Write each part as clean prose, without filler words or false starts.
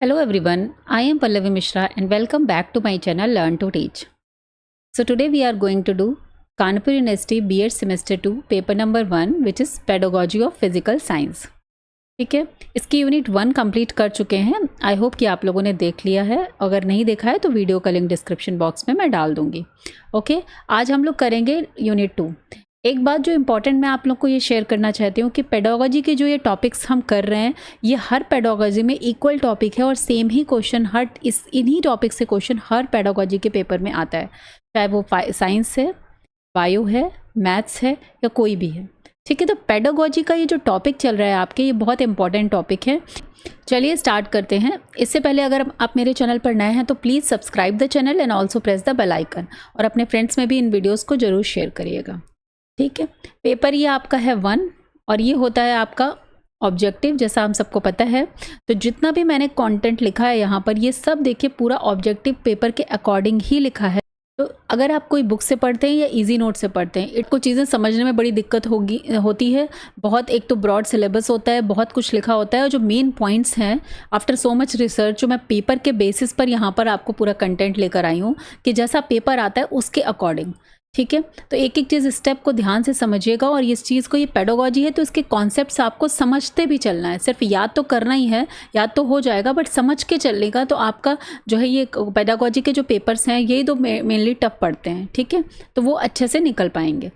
Hello everyone, I am Pallavi Mishra and welcome back to my channel Learn to Teach. So today we are going to do Kanpur University B.Ed Semester 2 paper number 1 which is Pedagogy of Physical Science. ठीक है, इसकी unit 1 complete कर चुके हैं। I hope कि आप लोगों ने देख लिया है। अगर नहीं देखा है तो वीडियो का लिंक डिस्क्रिप्शन बॉक्स में मैं डाल दूंगी। ओके, आज हम लोग करेंगे यूनिट 2। एक बात जो इम्पॉर्टेंट मैं आप लोग को ये शेयर करना चाहती हूँ कि पेडागोजी के जो ये टॉपिक्स हम कर रहे हैं ये हर पेडागोजी में इक्वल टॉपिक है और सेम ही क्वेश्चन इन्हीं टॉपिक से क्वेश्चन हर पेडागोजी के पेपर में आता है, चाहे वो साइंस है, बायो है, मैथ्स है या कोई भी है। ठीक है, तो पेडागोजी का ये जो टॉपिक चल रहा है आपके, ये बहुत इंपॉर्टेंट टॉपिक है। चलिए स्टार्ट करते हैं। इससे पहले अगर आप मेरे चैनल पर नए हैं तो please subscribe the channel and also press the bell icon, और अपने फ्रेंड्स में भी इन वीडियोज़ को ज़रूर शेयर करिएगा। ठीक है, पेपर ये आपका है 1 और ये होता है आपका ऑब्जेक्टिव, जैसा हम सबको पता है। तो जितना भी मैंने कंटेंट लिखा है यहाँ पर, ये सब देखिए पूरा ऑब्जेक्टिव पेपर के अकॉर्डिंग ही लिखा है। तो अगर आप कोई बुक से पढ़ते हैं या इजी नोट से पढ़ते हैं, इनको चीज़ें समझने में बड़ी दिक्कत होती है। बहुत एक तो ब्रॉड सिलेबस होता है, बहुत कुछ लिखा होता है, और जो मेन पॉइंट्स हैं आफ्टर सो मच रिसर्च जो मैं पेपर के बेसिस पर यहाँ पर आपको पूरा कंटेंट लेकर आई हूँ कि जैसा पेपर आता है उसके अकॉर्डिंग। ठीक है, तो एक एक चीज़ स्टेप को ध्यान से समझिएगा, और इस चीज़ को, ये पेडागोजी है तो इसके कॉन्सेप्ट्स आपको समझते भी चलना है। सिर्फ याद तो करना ही है, याद तो हो जाएगा बट समझ के चलेगा तो आपका जो है ये पेडागोजी के जो पेपर्स हैं यही तो मेनली टफ पड़ते हैं। ठीक है, तो वो अच्छे से निकल पाएंगे।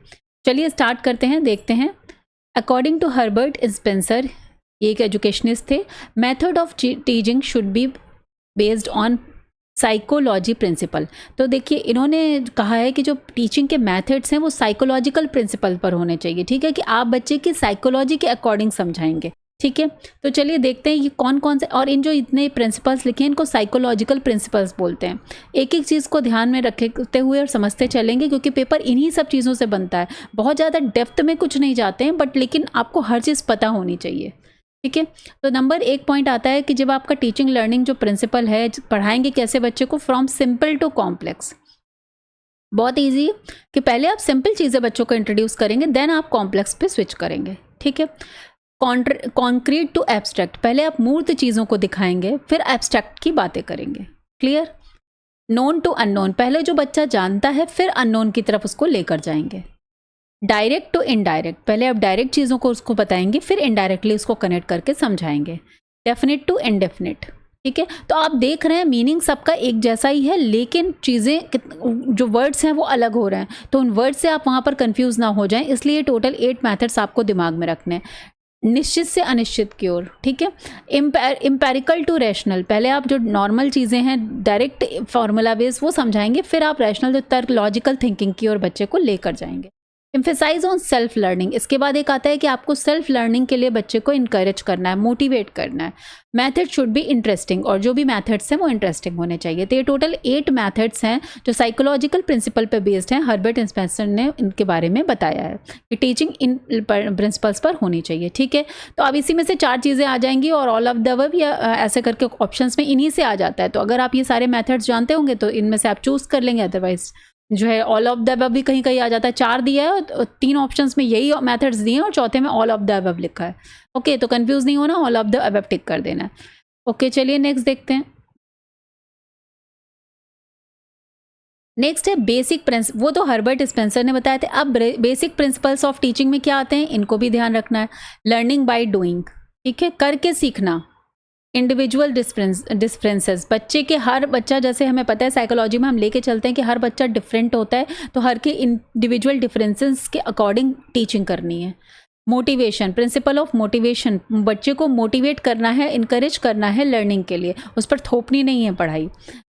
चलिए स्टार्ट करते हैं, देखते हैं। अकॉर्डिंग टू हर्बर्ट स्पेंसर, ये एक एजुकेशनिस्ट थे, method of teaching should be based on psychology principle. तो देखिए इन्होंने कहा है कि जो टीचिंग के मेथड्स हैं वो साइकोलॉजिकल प्रिंसिपल पर होने चाहिए। ठीक है, कि आप बच्चे की साइकोलॉजी के अकॉर्डिंग समझाएंगे। ठीक है, तो चलिए देखते हैं ये कौन कौन से, और इन जो इतने प्रिंसिपल्स लिखे हैं इनको साइकोलॉजिकल प्रिंसिपल्स बोलते हैं। एक एक चीज़ को ध्यान में रखते हुए और समझते चलेंगे, क्योंकि पेपर इन्हीं सब चीज़ों से बनता है। बहुत ज़्यादा डेप्थ में कुछ नहीं जाते हैं बट लेकिन आपको हर चीज़ पता होनी चाहिए। ठीक है, तो नंबर 1 पॉइंट आता है कि जब आपका टीचिंग लर्निंग जो प्रिंसिपल है, पढ़ाएंगे कैसे बच्चे को, फ्रॉम सिंपल टू कॉम्प्लेक्स। बहुत इजी है कि पहले आप सिंपल चीज़ें बच्चों को इंट्रोड्यूस करेंगे, देन आप कॉम्प्लेक्स पे स्विच करेंगे। ठीक है, कॉन्क्रीट टू एब्स्ट्रैक्ट, पहले आप मूर्त चीज़ों को दिखाएंगे फिर एब्स्ट्रैक्ट की बातें करेंगे। क्लियर। नोन टू अननोन, पहले जो बच्चा जानता है फिर अननोन की तरफ उसको लेकर जाएंगे। डायरेक्ट टू इनडायरेक्ट, पहले आप डायरेक्ट चीज़ों को उसको बताएंगे फिर इनडायरेक्टली उसको कनेक्ट करके समझाएंगे। Definite to indefinite. ठीक है, तो आप देख रहे हैं मीनिंग सबका एक जैसा ही है, लेकिन चीज़ें जो वर्ड्स हैं वो अलग हो रहे हैं, तो उन वर्ड्स से आप वहाँ पर कंफ्यूज ना हो जाएं, इसलिए टोटल 8 मेथड्स आपको दिमाग में रखने हैं। निश्चित से अनिश्चित की ओर। ठीक है, इम्पेरिकल टू रैशनल, पहले आप जो नॉर्मल चीज़ें हैं डायरेक्ट फार्मूला बेस वो समझाएंगे, फिर आप रैशनल जो तर्क लॉजिकल थिंकिंग की ओर बच्चे को लेकर जाएंगे। एम्फेसाइज ऑन सेल्फ लर्निंग, इसके बाद एक आता है कि आपको सेल्फ लर्निंग के लिए बच्चे को इनकरेज करना है, मोटिवेट करना है। मैथड शुड बी इंटरेस्टिंग, और जो भी मैथड्स हैं वो इंटरेस्टिंग होने चाहिए। तो ये टोटल 8 मैथड्स हैं जो साइकोलॉजिकल प्रिंसिपल पे बेस्ड हैं। हर्बर्ट स्पेंसर ने इनके बारे में बताया है कि टीचिंग इन प्रिंसिपल्स पर होनी चाहिए। ठीक है, तो अब इसी में से 4 चीज़ें आ जाएंगी, और ऑल ऑफ द अबव या ऐसे करके ऑप्शंस में इन्हीं से आ जाता है। तो अगर आप ये सारे मैथड्स जानते होंगे तो इनमें से आप चूज़ कर लेंगे, अदरवाइज जो है ऑल ऑफ द अबव भी कहीं कहीं आ जाता है। 4 दिया है और 3 ऑप्शंस में यही मेथड्स दिए हैं और चौथे में ऑल ऑफ द अबव लिखा है। ओके, तो कंफ्यूज नहीं होना, ऑल ऑफ द अबव टिक कर देना है। ओके, चलिए नेक्स्ट देखते हैं। नेक्स्ट है बेसिक प्रिंसिपल, वो तो हर्बर्ट स्पेंसर ने बताया था। अब बेसिक प्रिंसिपल्स ऑफ टीचिंग में क्या आते हैं, इनको भी ध्यान रखना है। लर्निंग बाय डूइंग, ठीक है, करके सीखना। इंडिविजुअल डिफरेंसेस, बच्चे के, हर बच्चा, जैसे हमें पता है साइकोलॉजी में हम लेके चलते हैं कि हर बच्चा डिफरेंट होता है, तो हर के इंडिविजुअल डिफरेंसेस के अकॉर्डिंग टीचिंग करनी है। मोटिवेशन, प्रिंसिपल ऑफ मोटिवेशन, बच्चे को मोटिवेट करना है, इनकरेज करना है लर्निंग के लिए, उस पर थोपनी नहीं है पढ़ाई।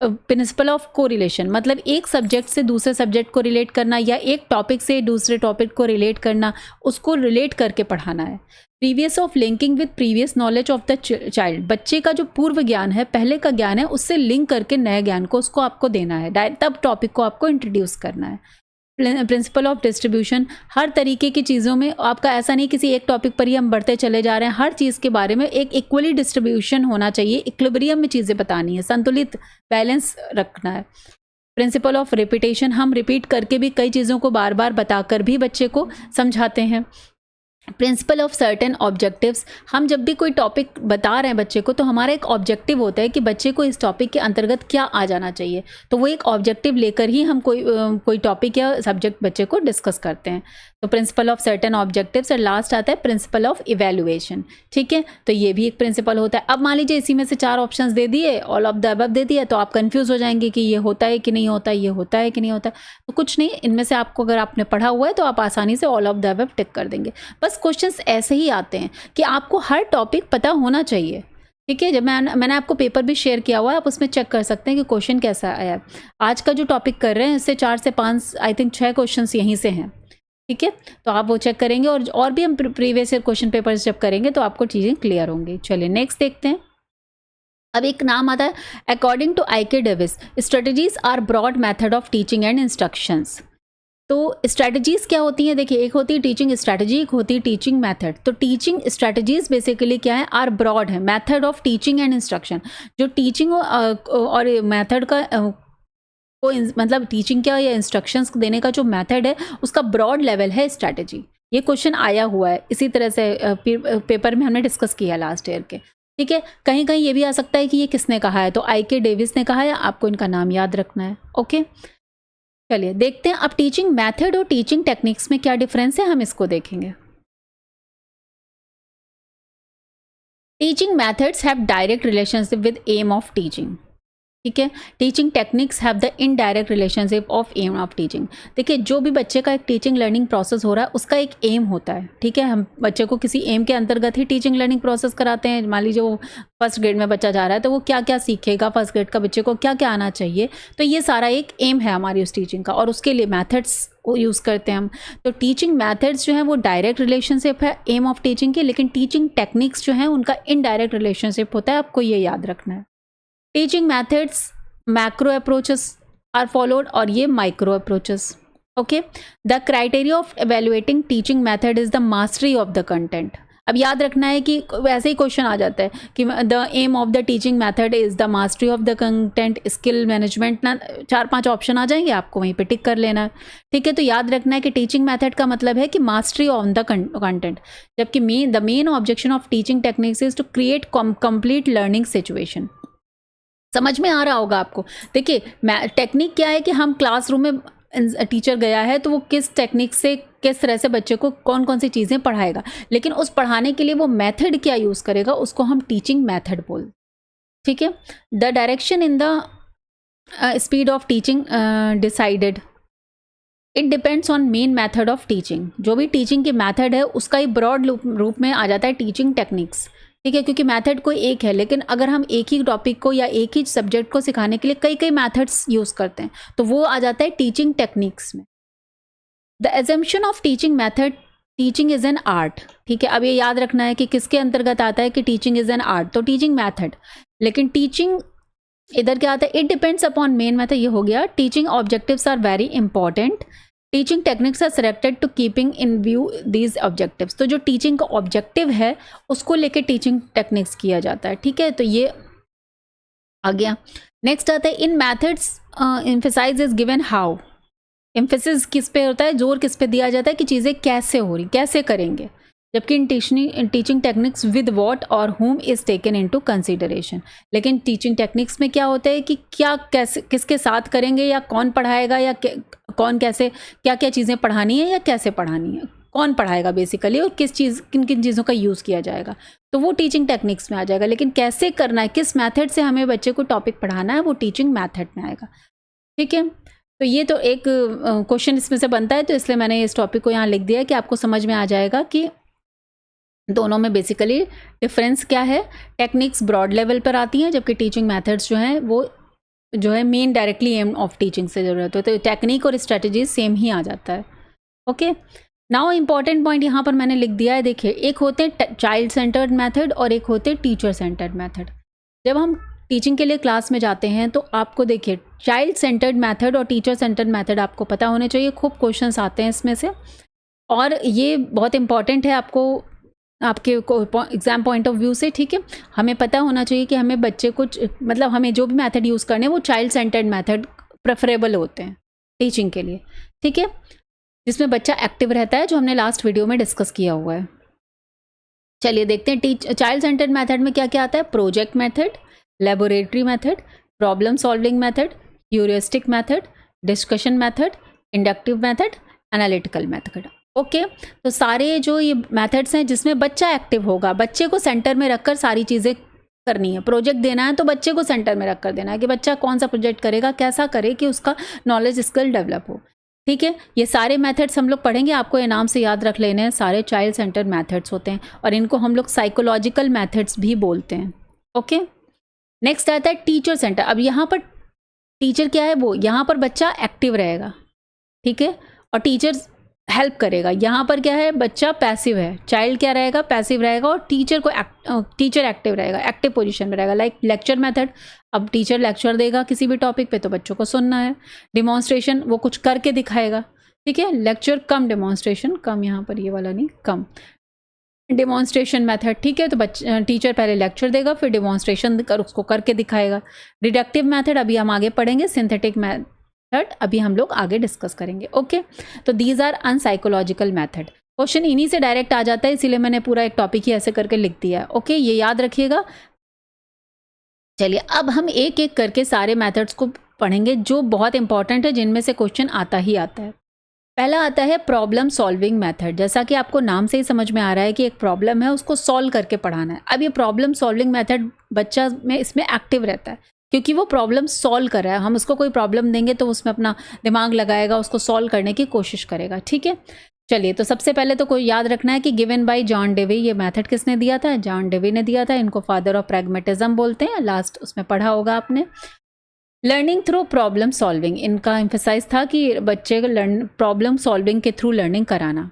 प्रिंसिपल ऑफ कोरिलेशन, मतलब एक सब्जेक्ट से दूसरे सब्जेक्ट को रिलेट करना, या एक टॉपिक से दूसरे टॉपिक को रिलेट करना, उसको रिलेट करके पढ़ाना है। Previous of linking with previous knowledge of the child, बच्चे का जो पूर्व ज्ञान है, पहले का ज्ञान है, उससे लिंक करके नए ज्ञान को उसको आपको देना है, तब टॉपिक को आपको इंट्रोड्यूस करना है। प्रिंसिपल ऑफ डिस्ट्रीब्यूशन, हर तरीके की चीज़ों में आपका ऐसा नहीं किसी एक टॉपिक पर ही हम बढ़ते चले जा रहे हैं, हर चीज़ के बारे में एक इक्वली डिस्ट्रीब्यूशन होना चाहिए, इक्विलिब्रियम में चीज़ें बतानी है, संतुलित बैलेंस रखना है। प्रिंसिपल ऑफ रिपीटेशन, हम रिपीट करके भी कई चीज़ों को बार बार बताकर भी बच्चे को समझाते हैं। प्रिंसिपल ऑफ सर्टेन ऑब्जेक्टिव्स, हम जब भी कोई टॉपिक बता रहे हैं बच्चे को तो हमारा एक ऑब्जेक्टिव होता है कि बच्चे को इस टॉपिक के अंतर्गत क्या आ जाना चाहिए, तो वो एक ऑब्जेक्टिव लेकर ही हम कोई टॉपिक या सब्जेक्ट बच्चे को डिस्कस करते हैं। तो प्रिंसिपल ऑफ सर्टेन ऑब्जेक्टिव्स, और लास्ट आता है प्रिंसिपल ऑफ इवेल्युएशन। ठीक है, तो ये भी एक प्रिंसिपल होता है। अब मान लीजिए इसी में से 4 ऑप्शंस दे दिए, ऑल ऑफ द अबव दे दिया, तो आप कंफ्यूज हो जाएंगे कि ये होता है कि नहीं होता, ये होता है कि नहीं होता। तो कुछ नहीं, इनमें से आपको अगर आपने पढ़ा हुआ है तो आप आसानी से ऑल ऑफ द अबव टिक कर देंगे। बस क्वेश्चंस ऐसे ही आते हैं कि आपको हर टॉपिक पता होना चाहिए। ठीक है, जब मैंने आपको पेपर भी शेयर किया हुआ है, आप उसमें चेक कर सकते हैं कि क्वेश्चन कैसा आया है। आज का जो टॉपिक कर रहे हैं इससे 4 से 5 आई थिंक 6 क्वेश्चंस यहीं से हैं। ठीक है, तो आप वो चेक करेंगे, और भी हम प्रीवियस ईयर क्वेश्चन पेपर्स जब करेंगे तो आपको चीज़ें क्लियर होंगी। चलिए नेक्स्ट देखते हैं। अब एक नाम आता है according to IK Davis, strategies are broad method of teaching and instructions. तो स्ट्रैटेजीज क्या होती हैं? देखिए, एक होती है टीचिंग स्ट्रैटेजी, एक होती है टीचिंग मेथड। तो टीचिंग स्ट्रैटेजीज बेसिकली क्या है? आर ब्रॉड है, method of teaching and instruction. जो टीचिंग और मेथड का मतलब टीचिंग क्या या इंस्ट्रक्शंस देने का जो मेथड है उसका ब्रॉड लेवल है स्ट्रैटेजी। ये क्वेश्चन आया हुआ है, इसी तरह से पेपर में हमने डिस्कस किया लास्ट ईयर के। ठीक है, कहीं कहीं ये भी आ सकता है कि ये किसने कहा है, तो आईके डेविस ने कहा है, आपको इनका नाम याद रखना है। ओके, चलिए देखते हैं अब टीचिंग मेथड और टीचिंग टेक्निक्स में क्या डिफरेंस है, हम इसको देखेंगे। Teaching methods have direct relationship with aim of teaching. ठीक है, teaching techniques have the indirect relationship of aim of teaching. देखिए, जो भी बच्चे का एक टीचिंग लर्निंग प्रोसेस हो रहा है उसका एक एम होता है। ठीक है, हम बच्चे को किसी एम के अंतर्गत ही टीचिंग लर्निंग प्रोसेस कराते हैं। मान लीजिए वो फर्स्ट ग्रेड में बच्चा जा रहा है तो वो क्या क्या सीखेगा, फर्स्ट ग्रेड का बच्चे को क्या क्या आना चाहिए, तो ये सारा एक एम है हमारी उस टीचिंग का, और उसके लिए मैथड्स को यूज़ करते हैं हम। तो टीचिंग मैथड्स जो है वो डायरेक्ट रिलेशनशिप है एम ऑफ टीचिंग के, लेकिन टीचिंग टेक्निक्स जो है उनका इनडायरेक्ट रिलेशनशिप होता है, आपको ये याद रखना है। Teaching methods macro approaches are followed, और ये micro approaches. Okay, the criteria of evaluating teaching method is the mastery of the content. अब याद रखना है कि वैसे ही क्वेश्चन आ जाता है कि the aim of the teaching method is the mastery of the content, skill management, ना 4-5 ऑप्शन आ जाएंगे, आपको वहीं पे टिक कर लेना है। ठीक है, तो याद रखना है कि टीचिंग मैथड का मतलब है कि मास्टरी ऑफ द कंटेंट, जबकि the main objection of teaching techniques is to create complete learning situation. समझ में आ रहा होगा आपको। देखिए, टेक्निक क्या है कि हम क्लासरूम में टीचर गया है तो वो किस टेक्निक से किस तरह से बच्चे को कौन कौन सी चीज़ें पढ़ाएगा, लेकिन उस पढ़ाने के लिए वो मेथड क्या यूज़ करेगा उसको हम टीचिंग मेथड बोल। ठीक है, the direction in the speed of teaching decided, it depends on main method of teaching. जो भी टीचिंग के मेथड है उसका ही ब्रॉड रूप में आ जाता है टीचिंग टेक्निक्स। ठीक है, क्योंकि मेथड कोई एक है, लेकिन अगर हम एक ही टॉपिक को या एक ही सब्जेक्ट को सिखाने के लिए कई कई मेथड्स यूज़ करते हैं तो वो आ जाता है टीचिंग टेक्निक्स में। The assumption of teaching method, teaching is an art. ठीक है, अब ये याद रखना है कि किसके अंतर्गत आता है कि टीचिंग इज़ एन आर्ट, तो टीचिंग मेथड। लेकिन टीचिंग इधर क्या आता है, it depends upon main method, ये हो गया। Teaching objectives are very important, teaching techniques are selected to keeping in view these objectives. तो जो टीचिंग का ऑब्जेक्टिव है उसको लेके टीचिंग टेक्निक्स किया जाता है। ठीक है, तो ये आ गया। नेक्स्ट आता है in methods emphasize is given how. Emphasis किस पे होता है, जोर किस पे दिया जाता है कि चीज़ें कैसे हो रही, कैसे करेंगे, जबकि in teaching techniques with what और whom is taken into consideration. लेकिन टीचिंग टेक्निक्स में क्या होता है कि क्या कैसे किसके साथ करेंगे, या कौन पढ़ाएगा, या कौन कैसे क्या क्या चीज़ें पढ़ानी है या कैसे पढ़ानी है, कौन पढ़ाएगा बेसिकली, और किन किन चीज़ों का यूज़ किया जाएगा, तो वो टीचिंग टेक्निक्स में आ जाएगा। लेकिन कैसे करना है, किस मैथड से हमें बच्चे को टॉपिक पढ़ाना है, वो टीचिंग मैथड में आएगा। ठीक है, तो ये तो एक क्वेश्चन इसमें से बनता है, तो इसलिए मैंने इस टॉपिक को यहाँ लिख दिया है कि आपको समझ में आ जाएगा कि दोनों में बेसिकली डिफरेंस क्या है। टेक्निक्स ब्रॉड लेवल पर आती हैं, जबकि टीचिंग मेथड्स जो हैं वो जो है main directly aim of teaching से ज़रूरत हो, तो टेक्निक और स्ट्रेटजीज सेम ही आ जाता है। ओके, नाउ इंपॉर्टेंट पॉइंट यहाँ पर मैंने लिख दिया है। देखिए, एक होते हैं चाइल्ड सेंटर्ड मेथड और एक होते हैं टीचर सेंटर्ड मेथड। जब हम टीचिंग के लिए क्लास में जाते हैं तो आपको देखिए चाइल्ड सेंटर्ड मेथड और टीचर सेंटर्ड मेथड आपको पता होने चाहिए। खूब क्वेश्चंस आते हैं इसमें से, और ये बहुत इंपॉर्टेंट है आपको आपके एग्जाम पॉइंट ऑफ व्यू से। ठीक है, हमें पता होना चाहिए कि हमें बच्चे को मतलब हमें जो भी मेथड यूज़ करने हैं वो चाइल्ड सेंटर्ड मेथड प्रेफरेबल होते हैं टीचिंग के लिए। ठीक है, जिसमें बच्चा एक्टिव रहता है, जो हमने लास्ट वीडियो में डिस्कस किया हुआ है। चलिए देखते हैं चाइल्ड सेंटर्ड मेथड में क्या क्या आता है। Project method, laboratory method, problem solving method, heuristic method, discussion method, inductive method, analytical method. Okay, तो सारे जो ये मेथड्स हैं जिसमें बच्चा एक्टिव होगा, बच्चे को सेंटर में रखकर सारी चीज़ें करनी है। प्रोजेक्ट देना है तो बच्चे को सेंटर में रखकर देना है कि बच्चा कौन सा प्रोजेक्ट करेगा, कैसा करे कि उसका नॉलेज स्किल डेवलप हो। ठीक है, ये सारे मेथड्स हम लोग पढ़ेंगे, आपको ये नाम से याद रख लेने हैं, सारे चाइल्ड सेंटर्ड मेथड्स होते हैं और इनको हम लोग साइकोलॉजिकल मेथड्स भी बोलते हैं। ओके, नेक्स्ट आता है टीचर सेंटर। अब यहाँ पर टीचर क्या है, वो यहाँ पर बच्चा एक्टिव रहेगा, ठीक है, और टीचर हेल्प करेगा। यहाँ पर क्या है, बच्चा पैसिव है, चाइल्ड क्या रहेगा, पैसिव रहेगा, और टीचर एक्टिव रहेगा, एक्टिव पोजीशन में रहेगा। लाइक लेक्चर मेथड, अब टीचर लेक्चर देगा किसी भी टॉपिक पे तो बच्चों को सुनना है। डिमॉन्स्ट्रेशन, वो कुछ करके दिखाएगा, ठीक है, लेक्चर कम डिमॉन्स्ट्रेशन, कम यहाँ पर ये वाला नहीं, कम डिमॉन्स्ट्रेशन मेथड, ठीक है, तो टीचर पहले लेक्चर देगा फिर डिमॉन्स्ट्रेशन कर उसको करके दिखाएगा। डिडक्टिव मेथड अभी हम आगे पढ़ेंगे, सिंथेटिक मेथड अभी हम लोग आगे डिस्कस करेंगे। ओके, तो दीज आर अनसाइकोलॉजिकल मेथड। क्वेश्चन इन्हीं से डायरेक्ट आ जाता है, इसीलिए मैंने पूरा एक टॉपिक ही ऐसे करके लिख दिया है। ओके, ये याद रखिएगा। चलिए अब हम एक एक करके सारे मेथड्स को पढ़ेंगे जो बहुत इंपॉर्टेंट है, जिनमें से क्वेश्चन आता ही आता है। पहला आता है प्रॉब्लम सॉल्विंग मेथड। जैसा कि आपको नाम से ही समझ में आ रहा है कि एक प्रॉब्लम है, उसको सॉल्व करके पढ़ाना है। अब ये प्रॉब्लम सॉल्विंग मेथड बच्चा में इसमें एक्टिव रहता है क्योंकि वो प्रॉब्लम सॉल्व कर रहा है। हम उसको कोई प्रॉब्लम देंगे तो उसमें अपना दिमाग लगाएगा, उसको सॉल्व करने की कोशिश करेगा, ठीक है। चलिए, तो सबसे पहले तो कोई याद रखना है कि गिवन बाय जॉन डेवी। ये मेथड किसने दिया था, जॉन डेवी ने दिया था। इनको फादर ऑफ प्रैग्मेटिज्म बोलते हैं, लास्ट उसमें पढ़ा होगा आपने। लर्निंग थ्रू प्रॉब्लम सॉल्विंग, इनका एम्फेसाइज था कि बच्चे को प्रॉब्लम सॉल्विंग के थ्रू लर्निंग कराना,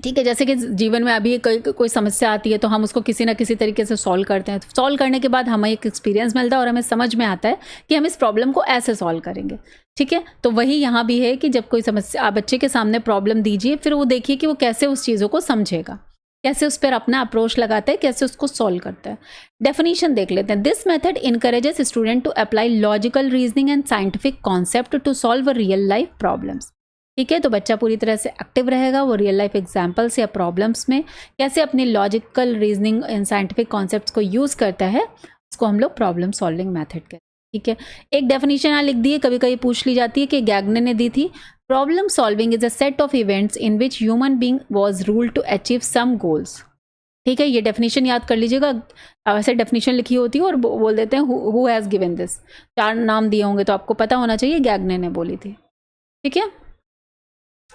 ठीक है। जैसे कि जीवन में अभी कोई समस्या आती है तो हम उसको किसी ना किसी तरीके से सॉल्व करते हैं। सॉल्व करने के बाद हमें एक एक्सपीरियंस मिलता है और हमें समझ में आता है कि हम इस प्रॉब्लम को ऐसे सॉल्व करेंगे, ठीक है। तो वही यहाँ भी है कि जब कोई समस्या आप बच्चे के सामने प्रॉब्लम दीजिए, फिर वो देखिए कि वो कैसे उस चीज़ों को समझेगा, कैसे उस पर अपना अप्रोच लगाता है, कैसे उसको सॉल्व करता है। डेफिनेशन देख लेते हैं। This method encourages student to apply logical reasoning and scientific concept to solve real life problems, ठीक है। तो बच्चा पूरी तरह से एक्टिव रहेगा, वो रियल लाइफ एग्जाम्पल्स या प्रॉब्लम्स में कैसे अपनी logical reasoning and scientific concepts को यूज़ करता है, उसको हम लोग प्रॉब्लम सॉल्विंग मेथड कहते हैं, ठीक है। एक डेफिनेशन यहाँ लिख दी है, कभी कभी पूछ ली जाती है कि गैगने ने दी थी। Problem solving is a set of events in which human being was ruled to achieve some goals, ठीक है। ये डेफिनेशन याद कर लीजिएगा, ऐसे डेफिनेशन लिखी होती है और बोल देते हैं हु हैज़ गिवन दिस। 4 नाम दिए होंगे तो आपको पता होना चाहिए गैगने ने बोली थी, ठीक है।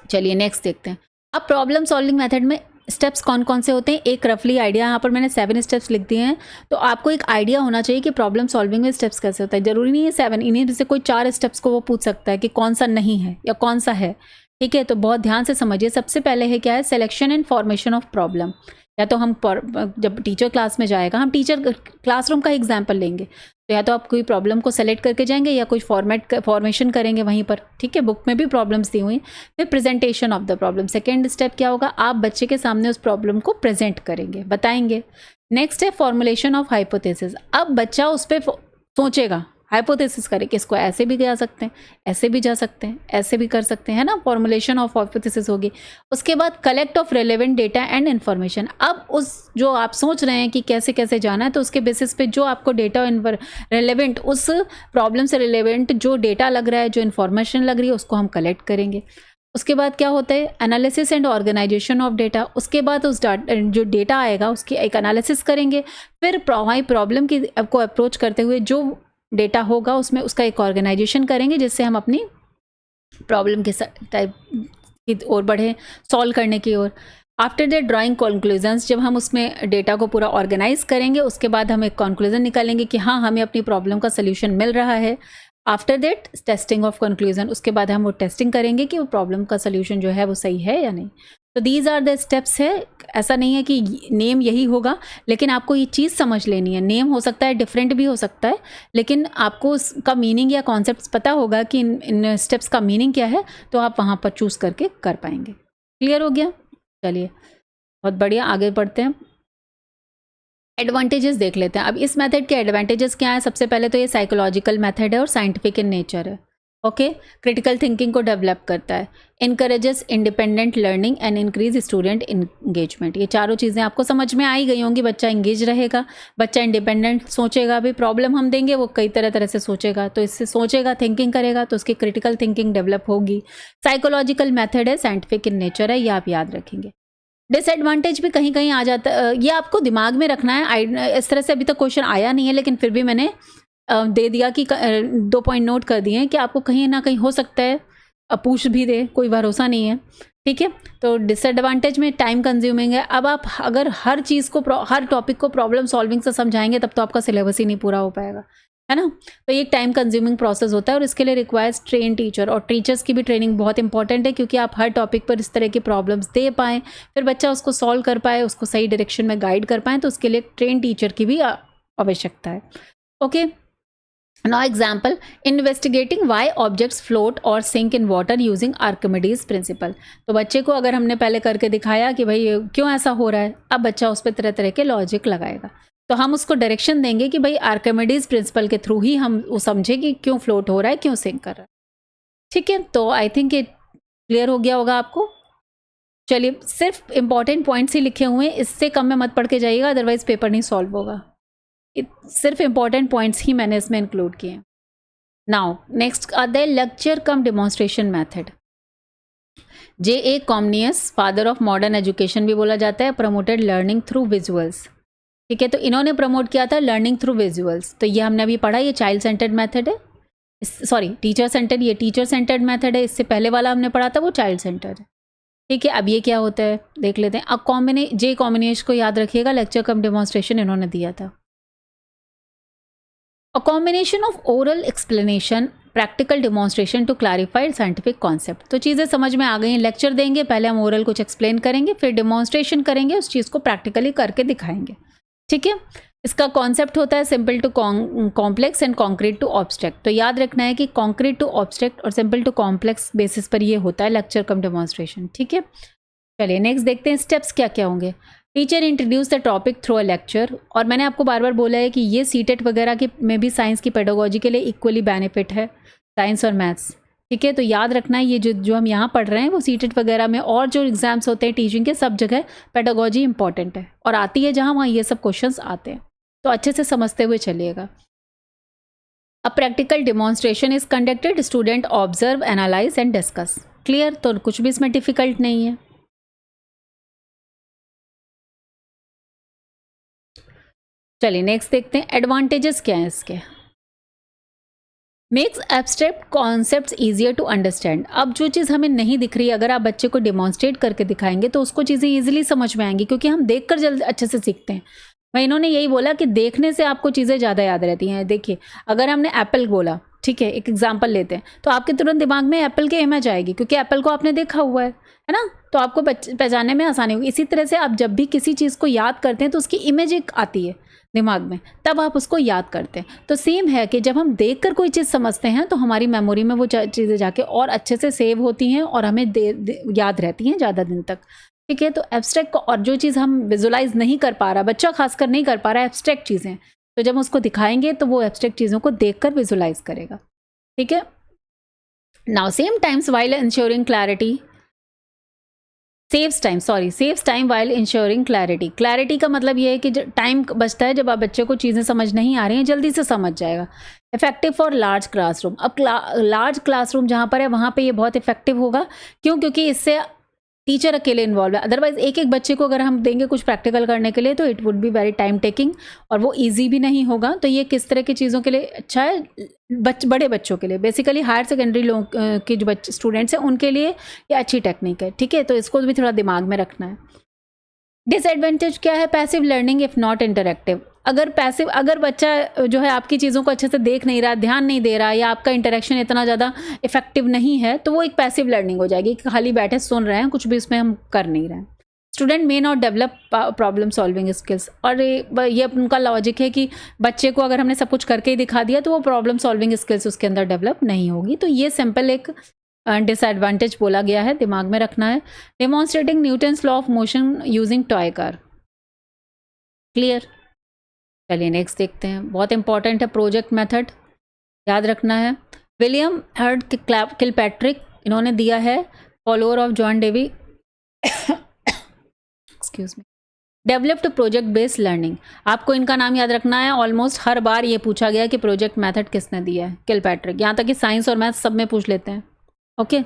चलिए नेक्स्ट देखते हैं। अब प्रॉब्लम सॉल्विंग मेथड में स्टेप्स कौन कौन से होते हैं, एक रफली आइडिया, यहाँ पर मैंने 7 स्टेप्स लिख दिए हैं। तो आपको एक आइडिया होना चाहिए कि प्रॉब्लम सॉल्विंग में स्टेप्स कैसे होता है। जरूरी नहीं है 7, इन्हीं में से कोई 4 स्टेप्स को वो पूछ सकता है कि कौन सा नहीं है या कौन सा है, ठीक है। तो बहुत ध्यान से समझिए। सबसे पहले है क्या है, selection and formation of problem. या तो हम जब टीचर क्लास में जाएगा, हम टीचर क्लासरूम का एग्जाम्पल लेंगे, तो या तो आप कोई प्रॉब्लम को सेलेक्ट करके जाएंगे या कुछ फॉर्मेशन करेंगे वहीं पर, ठीक है। बुक में भी प्रॉब्लम्स दी हुई। फिर presentation of the problem, second step क्या होगा, आप बच्चे के सामने उस प्रॉब्लम को प्रेजेंट करेंगे, बताएंगे। नेक्स्ट है फॉर्मुलेशन ऑफ हाइपोथेसिस। अब बच्चा उस पर सोचेगा, हाइपोथेसिस करे कि इसको ऐसे भी जा सकते हैं, ऐसे भी जा सकते हैं, ऐसे भी कर सकते हैं, है ना। फॉर्मुलेशन ऑफ हाइपोथेसिस होगी। उसके बाद collect of relevant data and information. अब उस जो आप सोच रहे हैं कि कैसे कैसे जाना है, तो उसके बेसिस पे जो आपको डेटा रेलेवेंट, उस प्रॉब्लम से रिलेवेंट जो डेटा लग रहा है, जो इन्फॉर्मेशन लग रही है, उसको हम कलेक्ट करेंगे। उसके बाद क्या होता है, analysis and organisation of data. उसके बाद उस जो डेटा आएगा उसकी एक एनालिसिस करेंगे। फिर प्रॉब्लम की को अप्रोच करते हुए जो डेटा होगा उसमें उसका एक ऑर्गेनाइजेशन करेंगे, जिससे हम अपनी प्रॉब्लम के टाइप की ओर बढ़े, सॉल्व करने की ओर। आफ्टर दैट ड्राइंग कंक्लूजन्स, जब हम उसमें डेटा को पूरा ऑर्गेनाइज करेंगे, उसके बाद हम एक कंक्लूजन निकालेंगे कि हाँ, हमें अपनी प्रॉब्लम का सोल्यूशन मिल रहा है। After that testing of conclusion, उसके बाद हम वो टेस्टिंग करेंगे कि वो प्रॉब्लम का सोल्यूशन जो है वो सही है या नहीं। तो दीज आर द स्टेप्स है। ऐसा नहीं है कि नेम यही होगा, लेकिन आपको ये चीज़ समझ लेनी है। नेम हो सकता है डिफरेंट भी हो सकता है, लेकिन आपको उसका मीनिंग या कॉन्सेप्ट पता होगा कि इन स्टेप्स का मीनिंग क्या है, तो आप वहाँ पर चूज़ करके कर पाएंगे। क्लियर हो गया? चलिए बहुत बढ़िया, आगे बढ़ते हैं। एडवांटेजेस देख लेते हैं। अब इस मेथड के एडवांटेजेस क्या है। सबसे पहले तो ये साइकोलॉजिकल मेथड है और साइंटिफिक इन नेचर है। ओके, क्रिटिकल थिंकिंग को डेवलप करता है, encourages independent learning and increase student engagement. ये चारों चीज़ें आपको समझ में आई गई होंगी। बच्चा इंगेज रहेगा, बच्चा इंडिपेंडेंट सोचेगा, भी प्रॉब्लम हम देंगे वो कई तरह तरह से सोचेगा, तो इससे सोचेगा, थिंकिंग करेगा, तो उसकी क्रिटिकल थिंकिंग डेवलप होगी। साइकोलॉजिकल मेथड है, साइंटिफिक इन नेचर है, ये आप याद रखेंगे। डिसएडवांटेज भी कहीं कहीं आ जाता है, ये आपको दिमाग में रखना है। इस तरह से अभी तक क्वेश्चन आया नहीं है, लेकिन फिर भी मैंने दे दिया कि 2 पॉइंट नोट कर दिए कि आपको कहीं ना कहीं हो सकता है पूछ भी दे, कोई भरोसा नहीं है, ठीक है। तो डिसएडवांटेज में टाइम कंज्यूमिंग है। अब आप अगर हर चीज़ को, हर टॉपिक को प्रॉब्लम सॉल्विंग से समझाएंगे तब तो आपका सिलेबस ही नहीं पूरा हो पाएगा, है ना। तो ये टाइम कंज्यूमिंग प्रोसेस होता है और इसके लिए रिक्वायर्स ट्रेन टीचर, और टीचर्स की भी ट्रेनिंग बहुत इंपॉर्टेंट है, क्योंकि आप हर टॉपिक पर इस तरह की प्रॉब्लम्स दे पाएँ, फिर बच्चा उसको सॉल्व कर पाए, उसको सही डायरेक्शन में गाइड कर पाएँ, तो उसके लिए ट्रेन टीचर की भी आवश्यकता है। Okay, Now example, investigating why objects float or sink in water using Archimedes principle। तो बच्चे को अगर हमने पहले करके दिखाया कि भाई क्यों ऐसा हो रहा है, अब बच्चा उस पर तरह तरह के लॉजिक लगाएगा, तो हम उसको डायरेक्शन देंगे कि भाई आर्किमिडीज प्रिंसिपल के थ्रू ही हम वो समझे कि क्यों फ्लोट हो रहा है, क्यों सिंक कर रहा है, ठीक है। तो आई थिंक ये क्लियर हो गया होगा आपको। चलिए, सिर्फ इंपॉर्टेंट पॉइंट्स ही लिखे हुए हैं, इससे कम में मत पढ़ के जाइएगा, अदरवाइज पेपर नहीं सॉल्व होगा। सिर्फ इंपॉर्टेंट पॉइंट्स ही मैंने इसमें इंक्लूड किए। नाउ नेक्स्ट आते हैं lecture cum demonstration method. J.A. Comenius, father of modern education भी बोला जाता है, प्रमोटेड लर्निंग थ्रू विजुअल्स, ठीक है। तो इन्होंने प्रमोट किया था लर्निंग थ्रू विजुअल्स, तो ये हमने अभी पढ़ा, ये चाइल्ड सेंटर्ड मेथड है, सॉरी टीचर सेंटर्ड, ये टीचर सेंटर्ड मेथड है। इससे पहले वाला हमने पढ़ा था वो चाइल्ड सेंटर्ड है, ठीक है। अब ये क्या होता है देख लेते हैं। अब जे कॉम्बिनेश को याद रखिएगा, लेक्चर कम डिमॉन्स्ट्रेशन इन्होंने दिया था। A combination of oral explanation, practical demonstration to clarify scientific concept। तो चीज़ें समझ में आ गई हैं। लेक्चर देंगे, पहले हम ओरल कुछ एक्सप्लेन करेंगे, फिर डिमॉन्स्ट्रेशन करेंगे, उस चीज़ को प्रैक्टिकली करके दिखाएंगे, ठीक है। इसका कॉन्सेप्ट होता है simple to complex and concrete to abstract. तो याद रखना है कि कॉन्क्रीट टू ऑब्स्ट्रैक्ट और सिंपल टू कॉम्प्लेक्स बेसिस पर ये होता है लेक्चर कम डेमोन्स्ट्रेशन, ठीक है। चलिए नेक्स्ट देखते हैं स्टेप्स क्या क्या होंगे। Teacher introduce the topic through a lecture, और मैंने आपको बार बार बोला है कि ये सीटेट वगैरह के में भी साइंस की पेडागोजी के लिए इक्वली बेनिफिट है, साइंस और मैथ्स, ठीक है। तो याद रखना है ये जो हम यहाँ पढ़ रहे हैं वो सीटेट वगैरह में और जो एग्जाम्स होते हैं टीचिंग के, सब जगह पेडागोजी इंपॉर्टेंट है और आती है जहाँ वहाँ ये सब क्वेश्चंस आते हैं, तो अच्छे से समझते हुए चलिएगा। A practical demonstration is conducted, student observe, analyse and discuss. Clear, तो कुछ भी इसमें डिफिकल्ट नहीं है। चलिए नेक्स्ट देखते हैं एडवांटेजेस क्या हैं इसके। Makes abstract concepts easier to understand. अब जो चीज़ हमें नहीं दिख रही है, अगर आप बच्चे को डिमॉन्स्ट्रेट करके दिखाएंगे तो उसको चीज़ें ईजिली समझ में आएंगी, क्योंकि हम देखकर जल्दी अच्छे से सीखते हैं। मैं इन्होंने यही बोला कि देखने से आपको चीज़ें ज़्यादा याद रहती हैं। देखिए, अगर हमने एप्पल बोला, ठीक है, एक एग्जाम्पल लेते हैं, तो आपके तुरंत दिमाग में एप्पल की इमेज आएगी, क्योंकि एप्पल को आपने देखा हुआ है ना, तो आपको पहचानने में आसानी होगी। इसी तरह से आप जब भी किसी चीज़ को याद करते हैं तो उसकी इमेज एक आती है दिमाग में, तब आप उसको याद करते हैं। तो सेम है कि जब हम देखकर कोई चीज़ समझते हैं तो हमारी मेमोरी में वो चीज़ें जाके और अच्छे से सेव होती हैं और हमें याद रहती हैं ज़्यादा दिन तक, ठीक है। तो एब्स्ट्रैक्ट को, और जो चीज़ हम विजुलाइज नहीं कर पा रहा, बच्चा खासकर नहीं कर पा रहा है एब्स्ट्रैक्ट चीज़ें, तो जब उसको दिखाएंगे तो वो एब्स्ट्रैक्ट चीज़ों को देखकर विजुलाइज करेगा, ठीक है। Now same times while ensuring clarity, saves time while ensuring clarity. Clarity का मतलब ये है कि टाइम बचता है, जब आप बच्चे को चीज़ें समझ नहीं आ रही हैं जल्दी से समझ जाएगा। Effective for large classroom. अब लार्ज क्लासरूम जहाँ पर है वहाँ पे ये बहुत इफेक्टिव होगा, क्यों? क्योंकि इससे टीचर अकेले इन्वॉल्व है। अदरवाइज एक एक बच्चे को अगर हम देंगे कुछ प्रैक्टिकल करने के लिए तो it would be very time taking और वो ईजी भी नहीं होगा। तो ये किस तरह की चीज़ों के लिए अच्छा है? बड़े बच्चों के लिए, बेसिकली हायर सेकेंडरी लोग के जो बच्चे स्टूडेंट्स हैं उनके लिए ये अच्छी टेक्निक है, ठीक है। तो इसको भी थोड़ा दिमाग में रखना है। डिसएडवांटेज क्या है? Passive learning if not interactive. अगर बच्चा जो है आपकी चीज़ों को अच्छे से देख नहीं रहा, ध्यान नहीं दे रहा, या आपका इंटरेक्शन इतना ज़्यादा इफेक्टिव नहीं है, तो वो एक पैसिव लर्निंग हो जाएगी, खाली बैठे सुन रहे हैं, कुछ भी उसमें हम कर नहीं रहे हैं। Student may not develop problem solving skills. और ये उनका लॉजिक है कि बच्चे को अगर हमने सब कुछ करके ही दिखा दिया तो वो प्रॉब्लम सॉल्विंग स्किल्स उसके अंदर डेवलप नहीं होगी। तो ये सिंपल एक डिसएडवांटेज बोला गया है, दिमाग में रखना है। Demonstrating Newton's law of motion using toy car. Clear? चलिए नेक्स्ट देखते हैं। बहुत इंपॉर्टेंट है प्रोजेक्ट मेथड, याद रखना है। विलियम हर्ड किलपैट्रिक, इन्होंने दिया है, follower of John Dewey, excuse me, developed project based learning. आपको इनका नाम याद रखना है, ऑलमोस्ट हर बार ये पूछा गया कि प्रोजेक्ट मेथड किसने दिया है, किलपैट्रिक। यहाँ तक कि साइंस और मैथ सब में पूछ लेते हैं। Okay,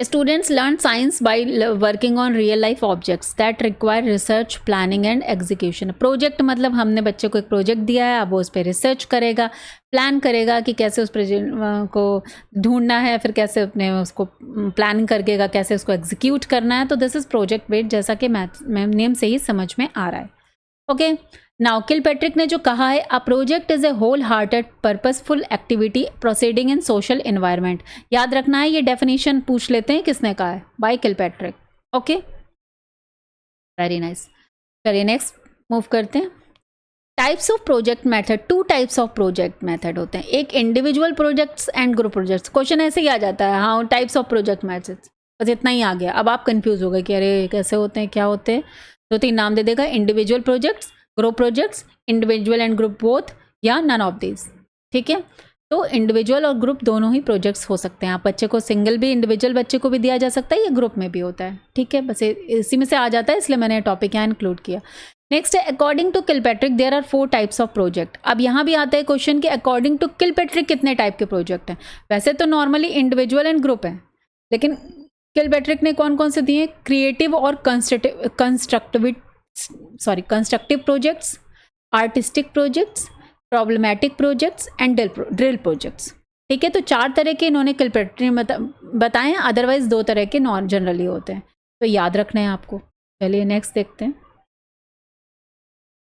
students learn science by working on real life objects that require research, planning and execution. Project मतलब हमने बच्चे को एक प्रोजेक्ट दिया है, अब वो उस पर रिसर्च करेगा, प्लान करेगा कि कैसे उस प्रोजेक्ट को ढूंढना है, फिर कैसे अपने उसको प्लानिंग करकेगा, कैसे उसको एग्जीक्यूट करना है। तो दिस इज प्रोजेक्ट बेस्ड, जैसा कि मैथ नेम से ही समझ में आ रहा है। ओके, नाउ किलपैट्रिक ने जो कहा है, a project is a whole hearted purposeful activity proceeding in social environment. याद रखना है, ये डेफिनेशन पूछ लेते हैं किसने कहा है, by Kilpatrick. Okay, very nice. चलिए नेक्स्ट मूव करते हैं। Types of project method, two types of project method होते हैं, एक individual projects and group projects. Question ऐसे ही आ जाता है, हाँ टाइप्स ऑफ प्रोजेक्ट मेथड्स, बस इतना ही आ गया। अब आप कंफ्यूज हो गए कि अरे कैसे होते हैं, क्या होते हैं। 2-3 नाम दे देगा, individual projects, group projects, individual and group both, या नन ऑफ दिस। ठीक है, तो इंडिविजुअल और ग्रुप दोनों ही प्रोजेक्ट्स हो सकते हैं। आप बच्चे को सिंगल भी, इंडिविजुअल बच्चे को भी दिया जा सकता है, या ग्रुप में भी होता है। ठीक है, बस इसी में से आ जाता है, इसलिए मैंने टॉपिक यहाँ इंक्लूड किया। नेक्स्ट है, according to Kilpatrick there are 4 types of project. अब यहाँ भी आता है क्वेश्चन कि अकॉर्डिंग टू किलपैट्रिक कितने टाइप के प्रोजेक्ट हैं। वैसे तो नॉर्मली इंडिविजुअल एंड ग्रुप है, लेकिन किलपैट्रिक ने कौन कौन से दिए, क्रिएटिव और constructive projects, artistic projects, problematic projects and drill projects. ठीक है, तो 4 तरह के इन्होंने किलपैट्रिक ने बताए हैं, अदरवाइज 2 तरह के नॉन जनरली होते हैं, तो याद रखना है आपको। चलिए नेक्स्ट देखते हैं,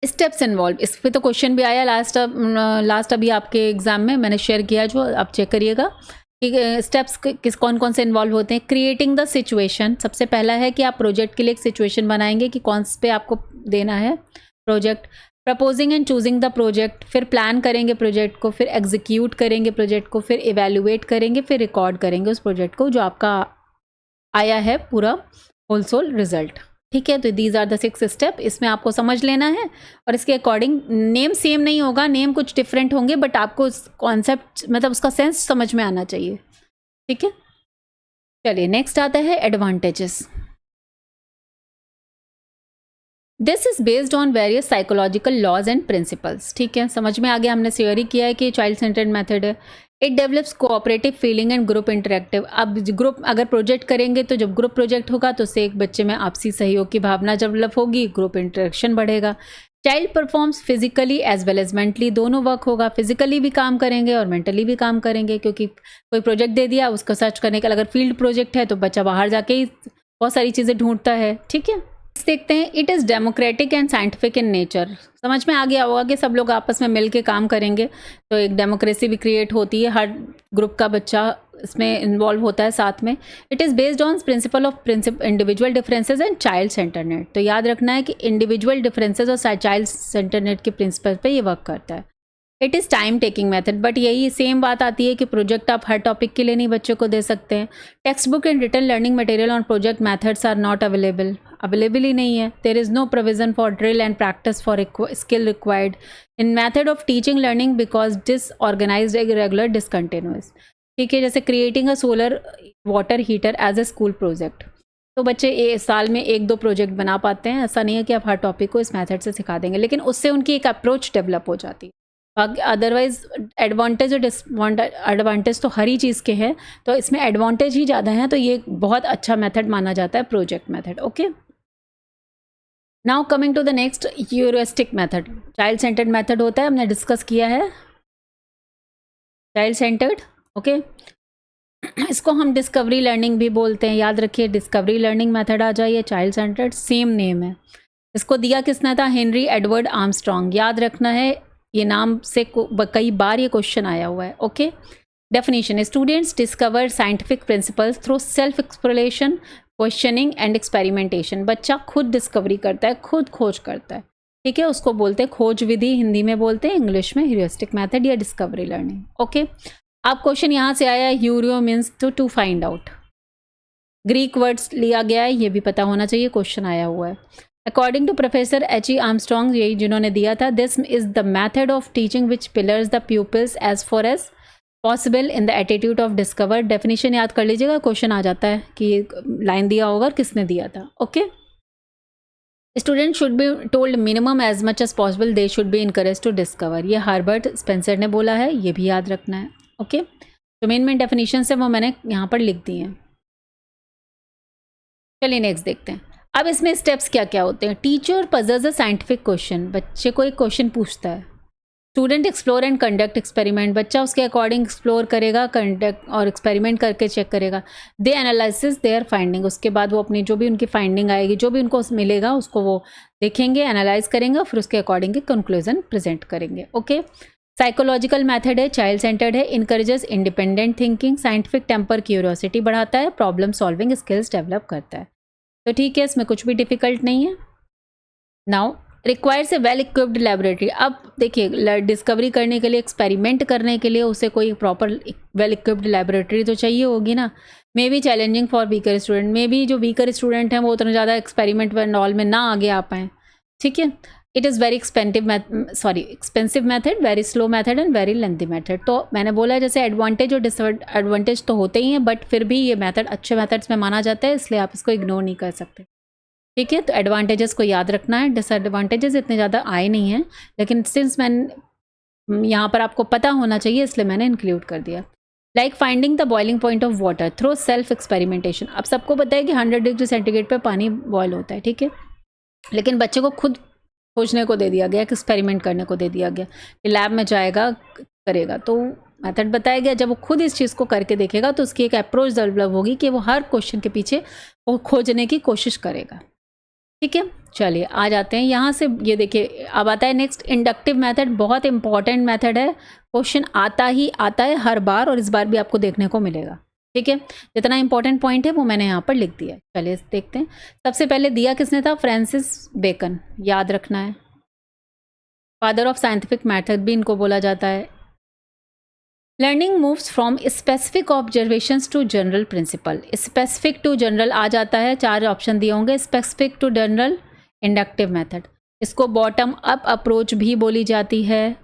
स्टेप्स इन्वॉल्व। इस पर तो क्वेश्चन भी आया लास्ट अभी आपके एग्जाम में मैंने शेयर किया, जो आप चेक करिएगा कि स्टेप्स किस कौन कौन से इन्वॉल्व होते हैं। क्रिएटिंग द सिचुएशन, सबसे पहला है कि आप प्रोजेक्ट के लिए एक सिचुएशन बनाएंगे कि कौन से पे आपको देना है project. Proposing and choosing the project, फिर प्लान करेंगे प्रोजेक्ट को, फिर एग्जीक्यूट करेंगे प्रोजेक्ट को, फिर इवेल्युएट करेंगे, फिर रिकॉर्ड करेंगे उस प्रोजेक्ट को जो आपका आया है पूरा होल रिजल्ट। ठीक है, तो दीज आर द 6 स्टेप, इसमें आपको समझ लेना है, और इसके अकॉर्डिंग नेम सेम नहीं होगा, नेम कुछ डिफरेंट होंगे, बट आपको कॉन्सेप्ट मतलब उसका सेंस समझ में आना चाहिए। ठीक है, चलिए नेक्स्ट आता है advantages. This is based on various psychological laws and principles. ठीक है, समझ में आ गया, हमने थियोरी किया है कि चाइल्ड सेंटर्ड मेथड है। It develops cooperative feeling and group interactive. अब ग्रुप अगर प्रोजेक्ट करेंगे तो जब ग्रुप प्रोजेक्ट होगा तो उससे एक बच्चे में आपसी सहयोग की भावना डेवलप होगी, ग्रुप इंटरेक्शन बढ़ेगा। Child performs physically as well as mentally, दोनों वर्क होगा, फिजिकली भी काम करेंगे और मेंटली भी काम करेंगे, क्योंकि कोई प्रोजेक्ट दे दिया उसको सर्च करने का, अगर फील्ड प्रोजेक्ट है तो बच्चा बाहर जाके ही बहुत सारी चीज़ें ढूंढता है। ठीक है, देखते हैं, it is democratic and scientific in nature. समझ में आ गया होगा कि सब लोग आपस में मिल के काम करेंगे तो एक डेमोक्रेसी भी क्रिएट होती है, हर ग्रुप का बच्चा इसमें इन्वॉल्व होता है साथ में। It is based on principle of individual differences and child centredness. तो याद रखना है कि इंडिविजुअल डिफरेंसेस और चाइल्ड सेंटरनेट के प्रिंसिपल पे ये वर्क करता है। It is time taking method, but यही सेम बात आती है कि प्रोजेक्ट आप हर टॉपिक के लिए नहीं बच्चों को दे सकते हैं। Text book and written learning material on project methods are not available ही नहीं है। There is no provision for drill and practice for skill required in method of teaching learning because disorganised irregular discontinuous. ठीक है, जैसे creating a solar water heater as a school project, तो बच्चे साल में 1-2 प्रोजेक्ट बना पाते हैं। ऐसा नहीं है कि आप हर टॉपिक को इस मेथड से सिखा देंगे, लेकिन उससे उनकी एक अप्रोच डेवलप हो जाती है। अदरवाइज एडवांटेज तो हर ही चीज़ के हैं, तो इसमें एडवांटेज ही ज़्यादा है, तो ये बहुत अच्छा मेथड माना जाता है project method. Okay, now coming to the next, heuristic method. Child centred method होता है, हमने डिस्कस किया है चाइल्ड सेंटर्ड। ओके, इसको हम डिस्कवरी लर्निंग भी बोलते हैं, याद रखिए डिस्कवरी लर्निंग मेथड आ जाइए, चाइल्ड सेंटर्ड सेम नेम है। इसको दिया किसने था, हेनरी एडवर्ड आर्मस्ट्रॉन्ग। याद रखना है, ये नाम से कई बार ये क्वेश्चन आया हुआ है। Okay, definition, students discover scientific principles through self exploration, questioning and experimentation. बच्चा खुद डिस्कवरी करता है, खुद खोज करता है। ठीक है, उसको बोलते हैं खोज विधि, हिंदी में बोलते हैं, इंग्लिश में ह्यूरिस्टिक मेथड या डिस्कवरी लर्निंग। ओके, अब क्वेश्चन यहाँ से आया, heurio means to find out. Greek words लिया गया है, ये भी पता होना चाहिए, क्वेश्चन आया हुआ है। According to professor H.E. Armstrong, यही जिन्होंने दिया था, this is the method of teaching which places the pupils as far as possible in the attitude of discover, definition याद कर लीजिएगा, क्वेश्चन आ जाता है कि लाइन दिया होगा और किसने दिया था। Okay, student should be told minimum as much as possible, they should be encourage to discover, ये हर्बर्ट स्पेंसर ने बोला है, ये भी याद रखना है। ओके, जो मेन डेफिनेशन है वो मैंने यहाँ पर लिख दी हैं। चलिए नेक्स्ट देखते हैं। अब इसमें स्टेप्स क्या क्या होते हैं। Teacher puzzles a scientific question, बच्चे को एक क्वेश्चन पूछता है। Student explore and conduct experiment, बच्चा उसके अकॉर्डिंग एक्सप्लोर करेगा, कंडक्ट और एक्सपेरिमेंट करके चेक करेगा। दे एनालिसिस देयर फाइंडिंग, उसके बाद वो अपनी जो भी उनकी फाइंडिंग आएगी, जो भी उनको मिलेगा उसको वो देखेंगे, एनालाइज करेंगे और फिर उसके अकॉर्डिंग कंक्लूजन प्रेजेंट करेंगे। ओके, साइकोलॉजिकल मेथड है, चाइल्ड सेंटर्ड है, encourages independent thinking, scientific temper curiosity बढ़ाता है, प्रॉब्लम सॉल्विंग स्किल्स डेवलप करता है। तो ठीक है, इसमें कुछ भी डिफिकल्ट नहीं है। Now requires a well equipped laboratory, अब देखिए डिस्कवरी करने के लिए, एक्सपेरिमेंट करने के लिए उसे कोई प्रॉपर वेल इक्विप्ड लेबोरेटरी तो चाहिए होगी ना। May be challenging for weaker student, may be जो वीकर स्टूडेंट हैं वो उतना ज़्यादा एक्सपेरिमेंट एंड ऑल में ना आगे आ पाएँ। ठीक है, it is very expensive method, very slow method and very lengthy method. तो मैंने बोला जैसे एडवांटेज और डिसएडवांटेज तो होते ही हैं, बट फिर भी ये मैथड अच्छे मैथड्स में माना जाता है, इसलिए आप इसको इग्नोर नहीं कर सकते। ठीक है, तो एडवांटेजेस को याद रखना है, डिसएडवांटेजेस इतने ज़्यादा आए नहीं हैं, लेकिन सिंस मैंने यहाँ पर आपको पता होना चाहिए इसलिए मैंने इंक्लूड कर दिया। Like finding the boiling point of water through self experimentation, अब सबको पता है कि 100 डिग्री सेंटीग्रेड पे पानी बॉयल होता है, ठीक है, लेकिन बच्चे को खुद खोजने को दे दिया गया, एक्सपेरिमेंट करने को दे दिया गया कि लैब में जाएगा करेगा, तो मेथड बताया गया। जब वो खुद इस चीज़ को करके देखेगा तो उसकी एक अप्रोच डेवलप होगी कि वो हर क्वेश्चन के पीछे वो खोजने की कोशिश करेगा। ठीक है, चलिए आ जाते हैं यहाँ से। ये देखिए अब आता है नेक्स्ट इंडक्टिव मेथड, बहुत इंपॉर्टेंट मेथड है, क्वेश्चन आता है हर बार और इस बार भी आपको देखने को मिलेगा। ठीक है, जितना इंपॉर्टेंट पॉइंट है वो मैंने यहाँ पर लिख दिया है। चलिए देखते हैं। सबसे पहले दिया किसने था, फ्रांसिस बेकन, याद रखना है, फादर ऑफ साइंटिफिक मेथड भी इनको बोला जाता है। Learning moves from specific observations to general principle, specific to general आ जाता है, 4 ऑप्शन दिए होंगे, specific to general inductive method. इसको बॉटम अप अप्रोच भी बोली जाती है,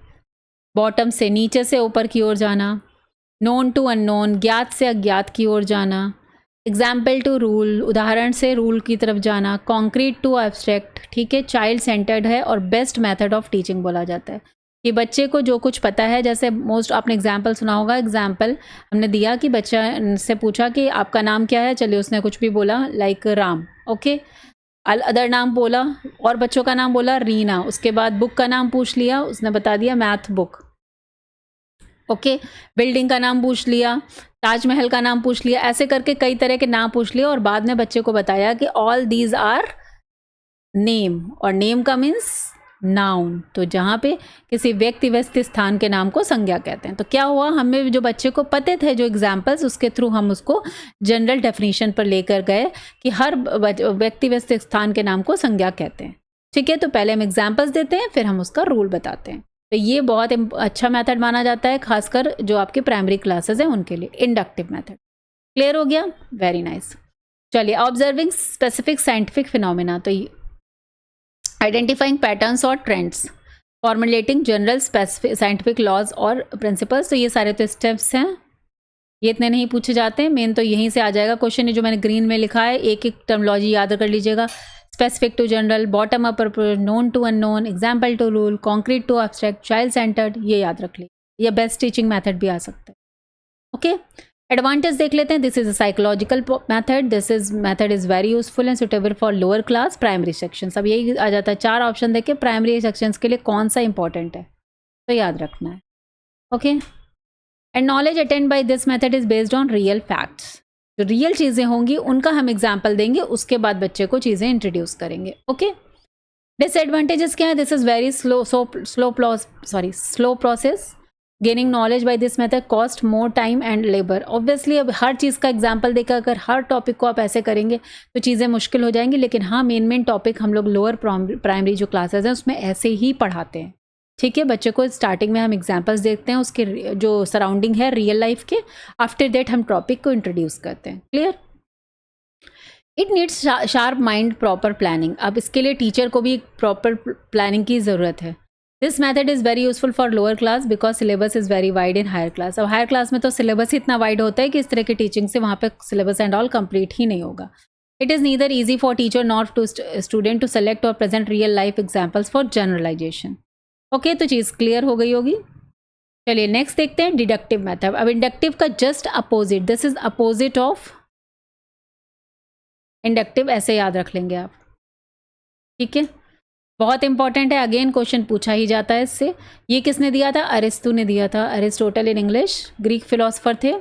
बॉटम से नीचे से ऊपर की ओर जाना, नोन टू अननोन, ज्ञात से अज्ञात की ओर जाना, एग्जाम्पल टू रूल, उदाहरण से रूल की तरफ जाना, कॉन्क्रीट टू एब्स्ट्रैक्ट। ठीक है, चाइल्ड सेंटर्ड है और बेस्ट मेथड ऑफ टीचिंग बोला जाता है कि बच्चे को जो कुछ पता है, जैसे मोस्ट आपने एग्जाम्पल सुना होगा, एग्जाम्पल हमने दिया कि बच्चा से पूछा कि आपका नाम क्या है, चलिए उसने कुछ भी बोला लाइक राम, ओके, अदर नाम बोला और बच्चों का नाम बोला रीना, उसके बाद बुक का नाम पूछ लिया, उसने बता दिया मैथ बुक, ओके, बिल्डिंग का नाम पूछ लिया, ताजमहल का नाम पूछ लिया, ऐसे करके कई तरह के नाम पूछ लिया और बाद में बच्चे को बताया कि ऑल दीज आर नेम, और नेम का मीन्स नाउन, तो जहाँ पे किसी व्यक्ति वस्तु स्थान के नाम को संज्ञा कहते हैं। तो क्या हुआ, हमें जो बच्चे को पते थे जो एग्जाम्पल्स, उसके थ्रू हम उसको जनरल डेफिनेशन पर लेकर गए कि हर व्यक्ति वस्तु स्थान के नाम को संज्ञा कहते हैं। ठीक है, तो पहले हम एग्जाम्पल्स देते हैं, फिर हम उसका रूल बताते हैं। तो ये बहुत अच्छा मेथड माना जाता है, खासकर जो आपके प्राइमरी क्लासेस हैं उनके लिए, इंडक्टिव मेथड। क्लियर हो गया, वेरी नाइस। चलिए, ऑब्जर्विंग स्पेसिफिक साइंटिफिक फिनोमिना, तो आइडेंटिफाइंग पैटर्न्स और trends, formulating general specific scientific laws और प्रिंसिपल्स, तो ये सारे तो स्टेप्स हैं, ये इतने नहीं पूछे जाते हैं, मेन तो यहीं से आ जाएगा क्वेश्चन, जो मैंने ग्रीन में लिखा है, एक एक टर्मोलॉजी याद कर लीजिएगा, specific to general, bottom up approach, known to unknown, example to rule, concrete to abstract, child centred, ये याद रख लीजिए, या बेस्ट टीचिंग मेथड भी आ सकता है। ओके, एडवांटेज देख लेते हैं। This is a psychological method, this is method is very useful and suitable for lower class primary section. अब यही आ जाता है, 4 ऑप्शन देखे प्राइमरी सेक्शंस के लिए कौन सा इंपॉर्टेंट है, तो याद रखना है। Okay, and knowledge attained by this method is based on real facts, जो रियल चीज़ें होंगी उनका हम एग्जाम्पल देंगे, उसके बाद बच्चे को चीज़ें इंट्रोड्यूस करेंगे। ओके, डिसएडवांटेजेस क्या है, this is very slow process, gaining knowledge by this method cost more time and labour. Obviously अब हर चीज़ का एग्जाम्पल देकर अगर हर टॉपिक को आप ऐसे करेंगे तो चीज़ें मुश्किल हो जाएंगी, लेकिन हाँ मेन टॉपिक हम लोग लोअर प्राइमरी जो क्लासेस हैं उसमें ऐसे ही पढ़ाते हैं। ठीक है, बच्चे को स्टार्टिंग में हम एग्जाम्पल्स देखते हैं उसके जो सराउंडिंग है रियल लाइफ के, आफ्टर दैट हम टॉपिक को इंट्रोड्यूस करते हैं। Clear, it needs sharp mind, proper planning, अब इसके लिए टीचर को भी प्रॉपर प्लानिंग की ज़रूरत है। This method is very useful for lower class because syllabus is very wide in higher class. अब हायर क्लास में तो सिलेबस ही इतना वाइड होता है कि इस तरह की टीचिंग से वहाँ पे सिलेबस एंड ऑल कंप्लीट ही नहीं होगा। It is neither easy for teacher not to student to select और present real life examples for generalisation. Okay, तो चीज़ क्लियर हो गई होगी। चलिए नेक्स्ट देखते हैं डिडक्टिव मेथड। अब इंडक्टिव का just opposite, this is opposite of inductive, ऐसे याद रख लेंगे आप, ठीक है। बहुत इंपॉर्टेंट है, अगेन क्वेश्चन पूछा ही जाता है इससे। ये किसने दिया था? अरिस्तु ने दिया था, Aristotle in English, Greek philosopher थे।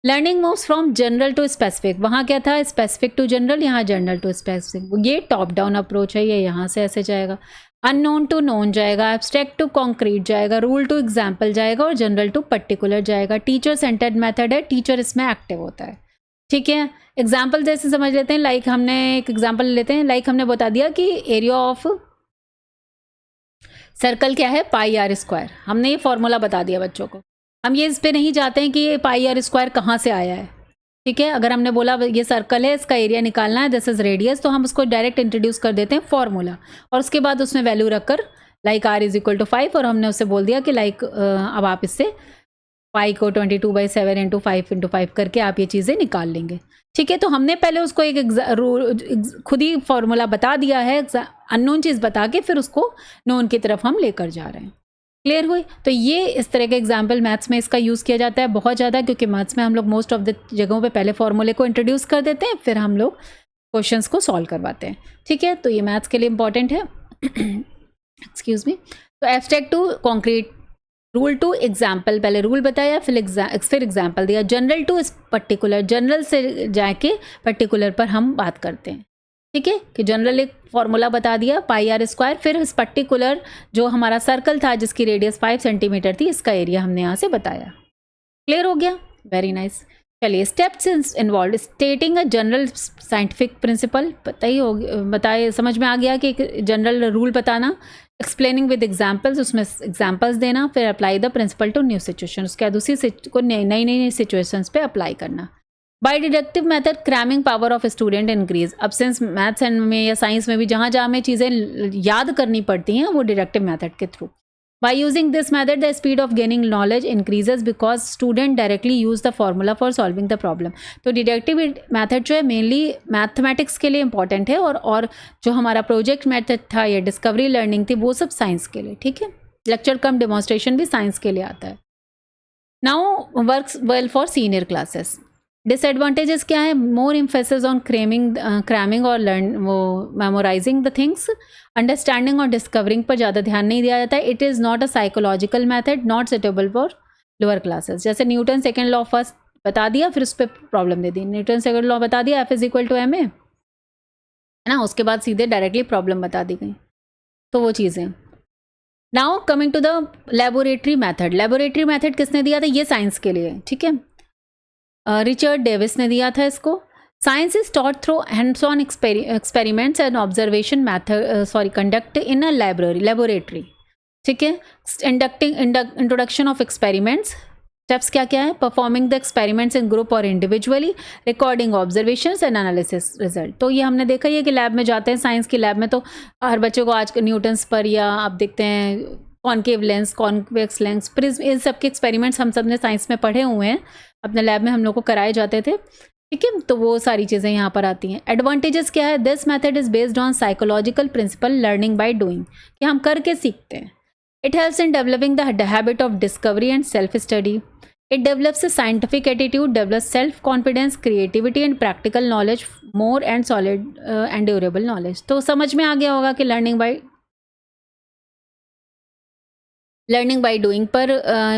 Learning moves from general to specific, वहाँ क्या था? स्पेसिफिक टू जनरल, यहाँ जनरल टू स्पेसिफिक। ये टॉप डाउन अप्रोच है, ये यहाँ से ऐसे जाएगा। अननोन टू नोन जाएगा, एब्स्ट्रैक्ट टू कॉन्क्रीट जाएगा, रूल टू एग्जाम्पल जाएगा और जनरल टू पर्टिकुलर जाएगा। टीचर सेंटर्ड मेथड है, टीचर इसमें एक्टिव होता है, ठीक है। एग्जाम्पल जैसे समझ लेते हैं, लाइक हमने एक एग्जाम्पल लेते हैं, लाइक हमने बता दिया कि एरिया ऑफ सर्कल क्या है? पाई आर स्क्वायर। हमने ये फॉर्मूला बता दिया बच्चों को। हम ये इस पे नहीं जाते हैं कि ये पाई आर स्क्वायर कहाँ से आया है, ठीक है। अगर हमने बोला ये सर्कल है, इसका एरिया निकालना है, दिस इज रेडियस, तो हम उसको डायरेक्ट इंट्रोड्यूस कर देते हैं फॉर्मूला, और उसके बाद उसमें वैल्यू रखकर like R is equal to 5, और हमने उससे बोल दिया कि लाइक अब आप इससे पाई को 22/7 इंटू 5 करके आप ये चीज़ें निकाल लेंगे, ठीक है। तो हमने पहले उसको एक खुद ही फॉर्मूला बता दिया है, अननोन चीज़ बता के फिर उसको नोन की तरफ हम लेकर जा रहे हैं। क्लियर हुई? तो ये इस तरह के एग्जाम्पल मैथ्स में इसका यूज़ किया जाता है बहुत ज़्यादा, क्योंकि मैथ्स में हम लोग मोस्ट ऑफ द जगहों पे पहले फॉर्मूले को इंट्रोड्यूस कर देते हैं, फिर हम लोग क्वेश्चंस को सॉल्व करवाते हैं, ठीक है। तो ये मैथ्स के लिए इंपॉर्टेंट है। Excuse me. तो abstract to concrete, rule to example, पहले रूल बताया फिर एग्जाम्पल दिया, जनरल टू पर्टिकुलर, जनरल से जाके पर्टिकुलर पर हम बात करते हैं, ठीक है। कि जनरल एक फॉर्मूला बता दिया पाई आर स्क्वायर, फिर इस पर्टिकुलर जो हमारा सर्कल था जिसकी रेडियस 5 सेंटीमीटर थी, इसका एरिया हमने यहाँ से बताया। क्लियर हो गया? Very nice. चलिए steps involve, stating a general scientific principle, पता ही हो, बताए, समझ में आ गया कि जनरल रूल बताना, एक्सप्लेनिंग विद एग्जाम्पल्स, उसमें एग्जाम्पल्स देना, फिर apply the principle to new situation, उसके बाद उसी को नई नई सिचुएशंस पे अप्लाई करना। By deductive method cramming power of student increase. अब सिंस मैथ्स एंड में या साइंस में भी जहाँ जहाँ हमें चीज़ें याद करनी पड़ती हैं वो डिडक्टिव मेथड के through. By using this method, the speed of gaining knowledge increases because student directly use the formula for solving the problem. तो डिडक्टिव मेथड जो है मेनली मैथमेटिक्स के लिए इंपॉर्टेंट है, और जो हमारा प्रोजेक्ट मेथड था या डिस्कवरी लर्निंग थी वो सब साइंस के लिए, ठीक है। लेक्चर कम डेमोन्स्ट्रेशन भी साइंस के लिए आता है। Now works well for senior classes. Disadvantages क्या है? मोर एम्फेसिस ऑन क्रैमिंग और मेमोराइजिंग द थिंग्स, अंडरस्टैंडिंग और डिस्कवरिंग पर ज़्यादा ध्यान नहीं दिया जाता है। It is not a psychological method, not suitable for lower classes. जैसे न्यूटन सेकेंड लॉ फर्स्ट बता दिया, फिर उस पर प्रॉब्लम दे दी, न्यूटन सेकेंड लॉ बता दिया, F is equal to ma, है ना, उसके बाद सीधे डायरेक्टली प्रॉब्लम बता दी गई, तो वो चीज़ें। Now coming to the laboratory method. Laboratory method किसने दिया था? ये साइंस के लिए, ठीक है, रिचर्ड डेविस ने दिया था इसको। Science is taught through hands on experiments and observation method conduct in a laboratory, ठीक है। इंट्रोडक्शन ऑफ एक्सपेरिमेंट्स, स्टेप्स क्या क्या है? Performing the experiments in group और individually, recording observations and analysis result. तो ये हमने देखा ही है कि लैब में जाते हैं, साइंस की लैब में तो हर बच्चे को आज न्यूटन्स पर, या आप देखते हैं concave lens, convex lens, prism, इन सब के एक्सपेरिमेंट्स हम सब ने साइंस में पढ़े हुए हैं, अपने लैब में हम लोग को कराए जाते थे, ठीक है। तो वो सारी चीज़ें यहाँ पर आती हैं। एडवांटेजेस क्या है? This method is based on psychological principle learning by doing, कि हम करके सीखते हैं। It helps in developing the habit of discovery and self study. It develops a scientific attitude, develops self confidence, creativity and practical knowledge more and solid and durable knowledge. तो समझ में आ गया होगा कि लर्निंग बाय डूइंग पर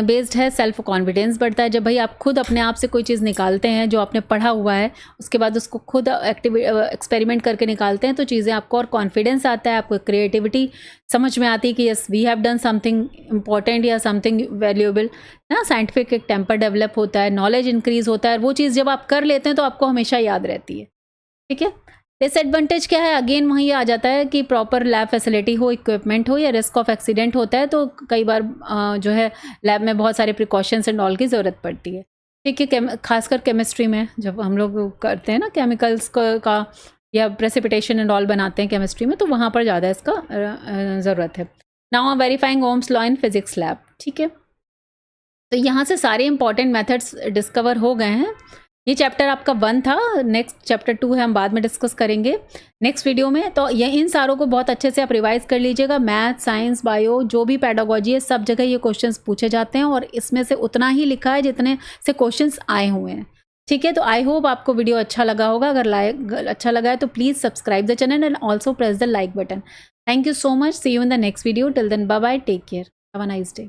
based है। Self confidence बढ़ता है जब भाई आप खुद अपने आप से कोई चीज़ निकालते हैं जो आपने पढ़ा हुआ है, उसके बाद उसको खुद एक्सपेरिमेंट करके निकालते हैं, तो चीज़ें आपको और कॉन्फिडेंस आता है, आपको क्रिएटिविटी समझ में आती है कि yes we have done something important या समथिंग वैल्यूएबल ना। साइंटिफिक एक टेम्पर डेवलप होता है, नॉलेज इंक्रीज होता है, वो चीज़ जब आप कर लेते हैं तो आपको हमेशा याद रहती है, ठीक है। डिसएडवांटेज क्या है? अगेन वहीं आ जाता है कि प्रॉपर लैब फैसिलिटी हो, इक्विपमेंट हो, या रिस्क ऑफ एक्सीडेंट होता है, तो कई बार जो है लैब में बहुत सारे प्रिकॉशंस एंड ऑल की ज़रूरत पड़ती है, ठीक है। खासकर केमिस्ट्री में जब हम लोग करते हैं ना केमिकल्स का या प्रेसिपिटेशन एंड ऑल बनाते हैं केमिस्ट्री में, तो वहाँ पर ज़्यादा इसका ज़रूरत है। Now verifying Ohm's law in physics lab. ठीक है, तो यहाँ से सारे इंपॉर्टेंट मेथड्स डिस्कवर हो गए हैं। ये चैप्टर आपका 1 था, नेक्स्ट चैप्टर 2 है, हम बाद में डिस्कस करेंगे नेक्स्ट वीडियो में। तो ये इन सारों को बहुत अच्छे से आप रिवाइज कर लीजिएगा। मैथ, साइंस, बायो, जो भी पेडागोजी है, सब जगह ये क्वेश्चंस पूछे जाते हैं और इसमें से उतना ही लिखा है जितने से क्वेश्चंस आए हुए हैं। ठीक है, तो आई होप आपको वीडियो अच्छा लगा होगा। अगर अच्छा लगा है तो please subscribe the channel and also press the like button. Thank you so much, see you in the next video. Till then bye bye, take care, have a nice day.